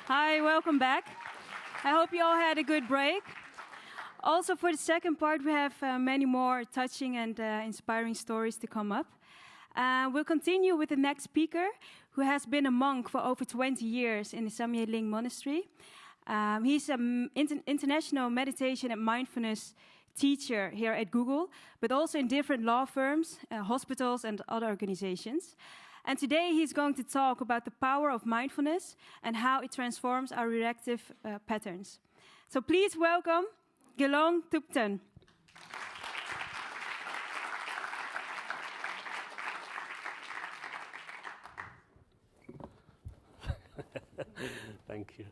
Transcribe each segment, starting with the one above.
Hi, welcome back. I hope you all had a good break. Also, for the second part, we have many more touching and inspiring stories to come up. We'll continue with the next speaker, who has been a monk for over 20 years in the Samye Ling Monastery. He's an international meditation and mindfulness teacher here at Google, but also in different law firms, hospitals, and other organizations. And today he's going to talk about the power of mindfulness and how it transforms our reactive patterns. So please welcome GelongThubten. Thank you.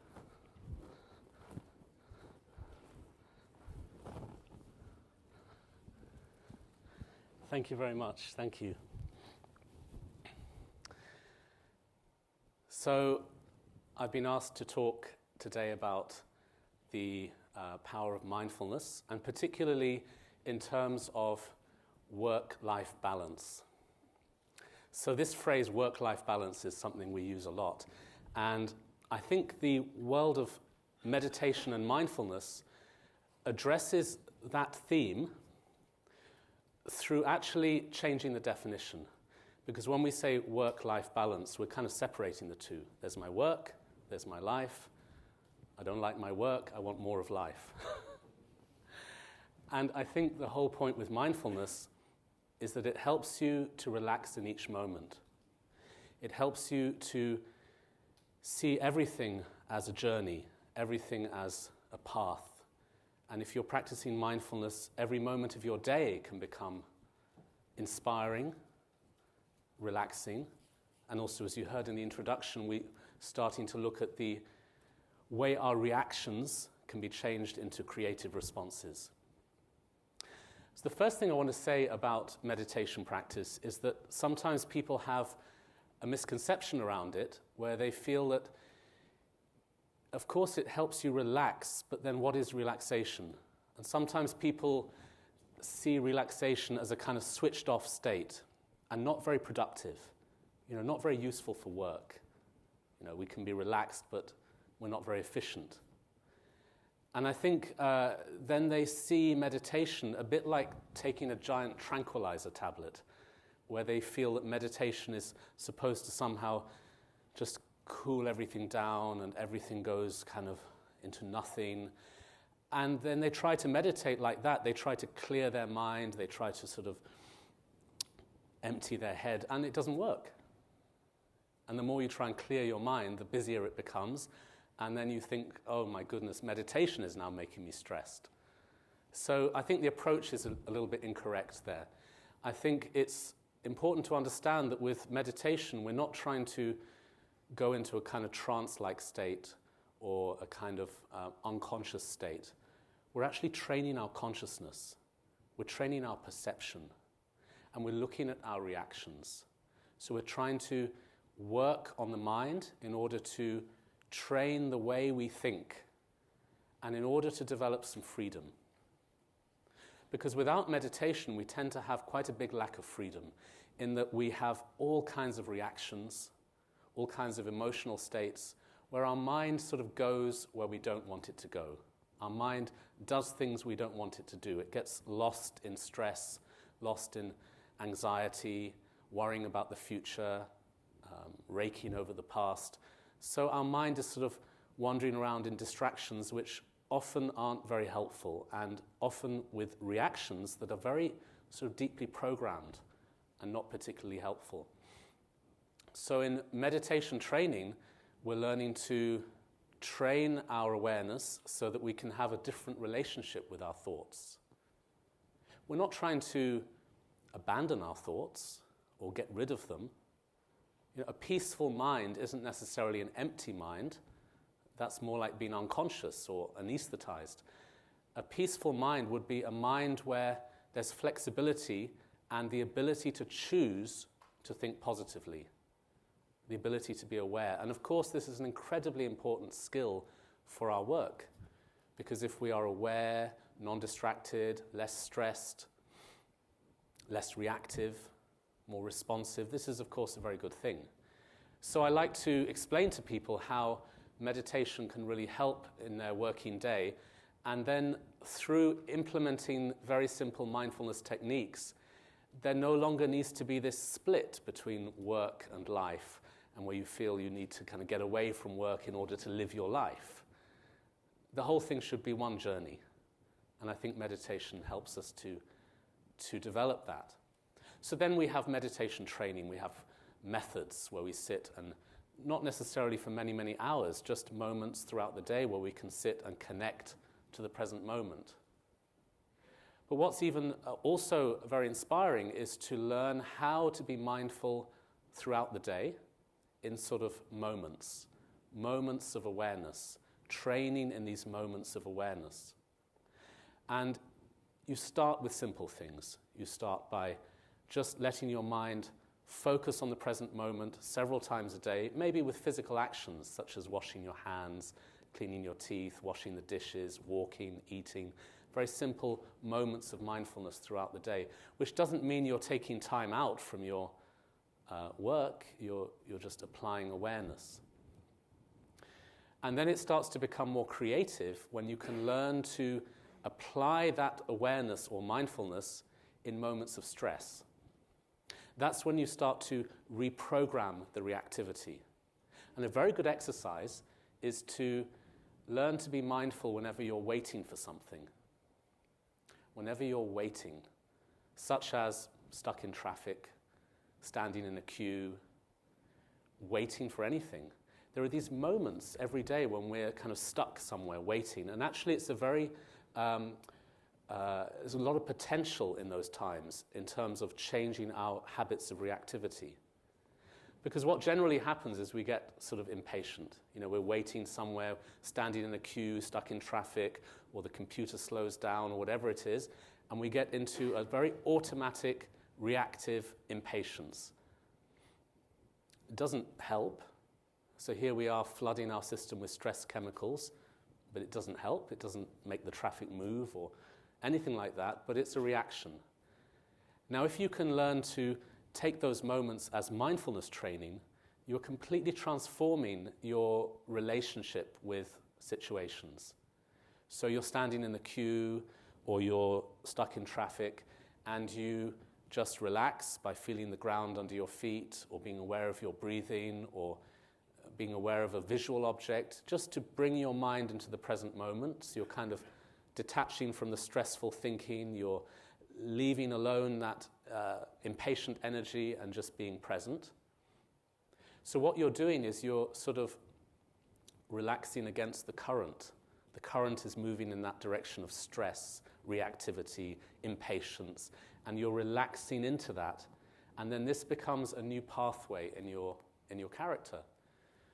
Thank you very much. Thank you. So, I've been asked to talk today about the power of mindfulness, and particularly in terms of work-life balance. So this phrase, work-life balance, is something we use a lot. And I think the world of meditation and mindfulness addresses that theme through actually changing the definition. Because when we say work-life balance, we're kind of separating the two. There's my work, there's my life. I don't like my work, I want more of life. And I think the whole point with mindfulness is that it helps you to relax in each moment. It helps you to see everything as a journey, everything as a path. And if you're practicing mindfulness, every moment of your day can become inspiring, relaxing, and also, as you heard in the introduction, we're starting to look at the way our reactions can be changed into creative responses. So the first thing I want to say about meditation practice is that sometimes people have a misconception around it where they feel that, of course, it helps you relax, but then what is relaxation? And sometimes people see relaxation as a kind of switched-off state and not very productive, not very useful for work. We can be relaxed, but we're not very efficient. And I think then they see meditation a bit like taking a giant tranquilizer tablet, where they feel that meditation is supposed to somehow just cool everything down and everything goes kind of into nothing. And then they try to meditate like that. They try to clear their mind. They try to sort of empty their head, and it doesn't work. And the more you try and clear your mind, the busier it becomes. And then you think, oh my goodness, meditation is now making me stressed. So I think the approach is a little bit incorrect there. I think it's important to understand that with meditation, we're not trying to go into a kind of trance-like state or a kind of unconscious state. We're actually training our consciousness. We're training our perception. And we're looking at our reactions. So we're trying to work on the mind in order to train the way we think and in order to develop some freedom. Because without meditation, we tend to have quite a big lack of freedom in that we have all kinds of reactions, all kinds of emotional states where our mind sort of goes where we don't want it to go. Our mind does things we don't want it to do. It gets lost in stress, lost in anxiety, worrying about the future, raking over the past. So our mind is sort of wandering around in distractions which often aren't very helpful and often with reactions that are very sort of deeply programmed and not particularly helpful. So in meditation training, we're learning to train our awareness so that we can have a different relationship with our thoughts. We're not trying to abandon our thoughts or get rid of them. A peaceful mind isn't necessarily an empty mind. That's more like being unconscious or anesthetized. A peaceful mind would be a mind where there's flexibility and the ability to choose to think positively, the ability to be aware. And of course, this is an incredibly important skill for our work, because if we are aware, non-distracted, less stressed, less reactive, more responsive, this is, of course, a very good thing. So I like to explain to people how meditation can really help in their working day, and then through implementing very simple mindfulness techniques, there no longer needs to be this split between work and life, and where you feel you need to kind of get away from work in order to live your life. The whole thing should be one journey, and I think meditation helps us to develop that. So then we have meditation training, we have methods where we sit, and not necessarily for many, many hours, just moments throughout the day where we can sit and connect to the present moment. But what's even also very inspiring is to learn how to be mindful throughout the day in sort of moments of awareness, training in these moments of awareness. And you start with simple things. You start by just letting your mind focus on the present moment several times a day, maybe with physical actions such as washing your hands, cleaning your teeth, washing the dishes, walking, eating. Very simple moments of mindfulness throughout the day, which doesn't mean you're taking time out from your work, you're just applying awareness. And then it starts to become more creative when you can learn to apply that awareness or mindfulness in moments of stress. That's when you start to reprogram the reactivity. And a very good exercise is to learn to be mindful whenever you're waiting for something. Whenever you're waiting, such as stuck in traffic, standing in a queue, waiting for anything. There are these moments every day when we're kind of stuck somewhere waiting, and actually it's a very there's a lot of potential in those times in terms of changing our habits of reactivity. Because what generally happens is we get sort of impatient. You know, we're waiting somewhere, standing in a queue, stuck in traffic, or the computer slows down, or whatever it is, and we get into a very automatic, reactive impatience. It doesn't help. So here we are flooding our system with stress chemicals, but it doesn't help. It doesn't make the traffic move or anything like that, but it's a reaction. Now, if you can learn to take those moments as mindfulness training, you're completely transforming your relationship with situations. So you're standing in the queue or you're stuck in traffic and you just relax by feeling the ground under your feet or being aware of your breathing or being aware of a visual object, just to bring your mind into the present moment. So you're kind of detaching from the stressful thinking, you're leaving alone that impatient energy and just being present. So what you're doing is you're sort of relaxing against the current. The current is moving in that direction of stress, reactivity, impatience, and you're relaxing into that. And then this becomes a new pathway in your character.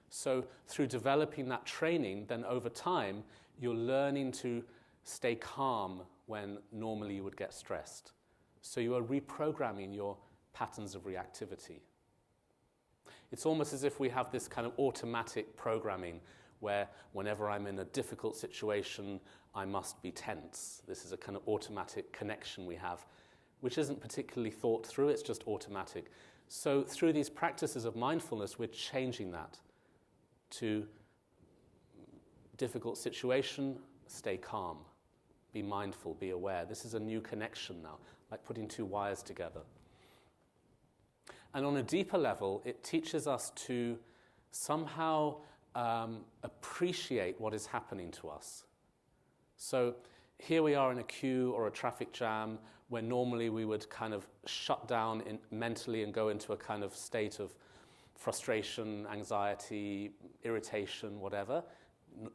So through developing that training, then over time, you're learning to stay calm when normally you would get stressed. So you are reprogramming your patterns of reactivity. It's almost as if we have this kind of automatic programming where whenever I'm in a difficult situation, I must be tense. This is a kind of automatic connection we have, which isn't particularly thought through, it's just automatic. So through these practices of mindfulness, we're changing that to difficult situation, stay calm, be mindful, be aware. This is a new connection now, like putting two wires together. And on a deeper level, it teaches us to somehow appreciate what is happening to us. So here we are in a queue or a traffic jam where normally we would kind of shut down mentally and go into a kind of state of frustration, anxiety, irritation, whatever.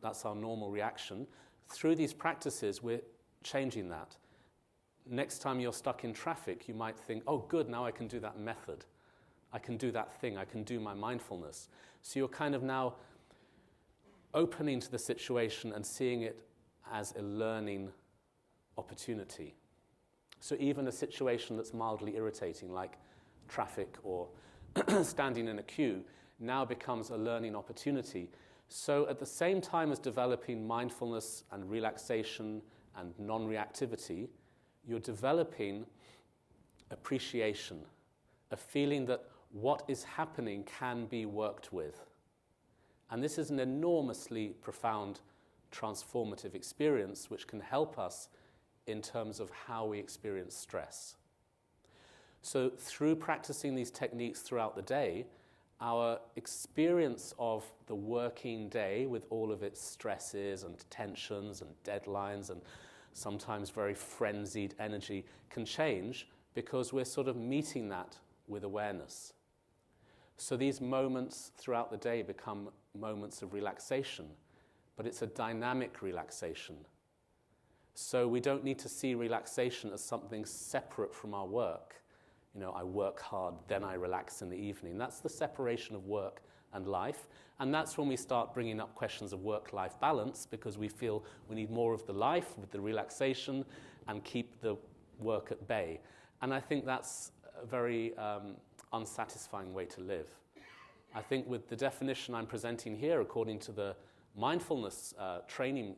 That's our normal reaction. Through these practices, we're changing that. Next time you're stuck in traffic, you might think, oh, good, now I can do that method. I can do that thing. I can do my mindfulness. So you're kind of now opening to the situation and seeing it as a learning opportunity. So even a situation that's mildly irritating, like traffic or standing in a queue, now becomes a learning opportunity. So at the same time as developing mindfulness and relaxation and non-reactivity, you're developing appreciation, a feeling that what is happening can be worked with. And this is an enormously profound, transformative experience which can help us in terms of how we experience stress. So through practicing these techniques throughout the day, our experience of the working day with all of its stresses and tensions and deadlines and sometimes very frenzied energy can change because we're sort of meeting that with awareness. So these moments throughout the day become moments of relaxation, but it's a dynamic relaxation. So we don't need to see relaxation as something separate from our work. You know, I work hard, then I relax in the evening. That's the separation of work and life. And that's when we start bringing up questions of work-life balance, because we feel we need more of the life with the relaxation and keep the work at bay. And I think that's a very unsatisfying way to live. I think with the definition I'm presenting here, according to the mindfulness training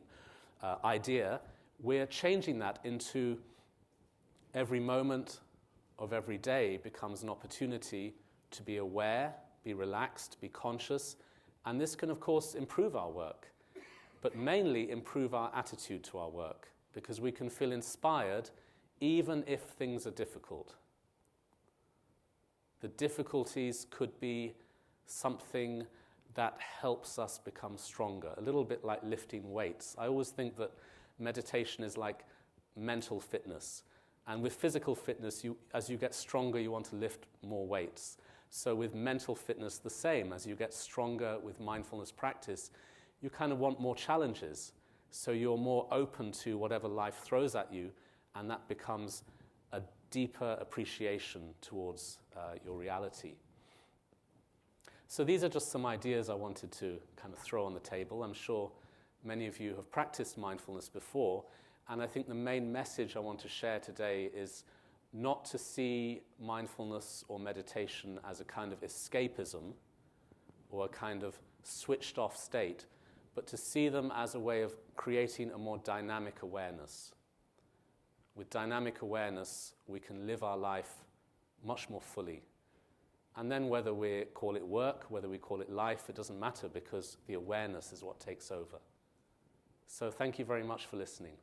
idea, we're changing that into every moment of every day becomes an opportunity to be aware, be relaxed, be conscious, and this can, of course, improve our work, but mainly improve our attitude to our work, because we can feel inspired even if things are difficult. The difficulties could be something that helps us become stronger, a little bit like lifting weights. I always think that meditation is like mental fitness. And with physical fitness, as you get stronger, you want to lift more weights. So with mental fitness, the same. As you get stronger with mindfulness practice, you kind of want more challenges. So you're more open to whatever life throws at you, and that becomes a deeper appreciation towards your reality. So these are just some ideas I wanted to kind of throw on the table. I'm sure many of you have practiced mindfulness before, and I think the main message I want to share today is not to see mindfulness or meditation as a kind of escapism or a kind of switched off state, but to see them as a way of creating a more dynamic awareness. With dynamic awareness, we can live our life much more fully. And then whether we call it work, whether we call it life, it doesn't matter, because the awareness is what takes over. So thank you very much for listening.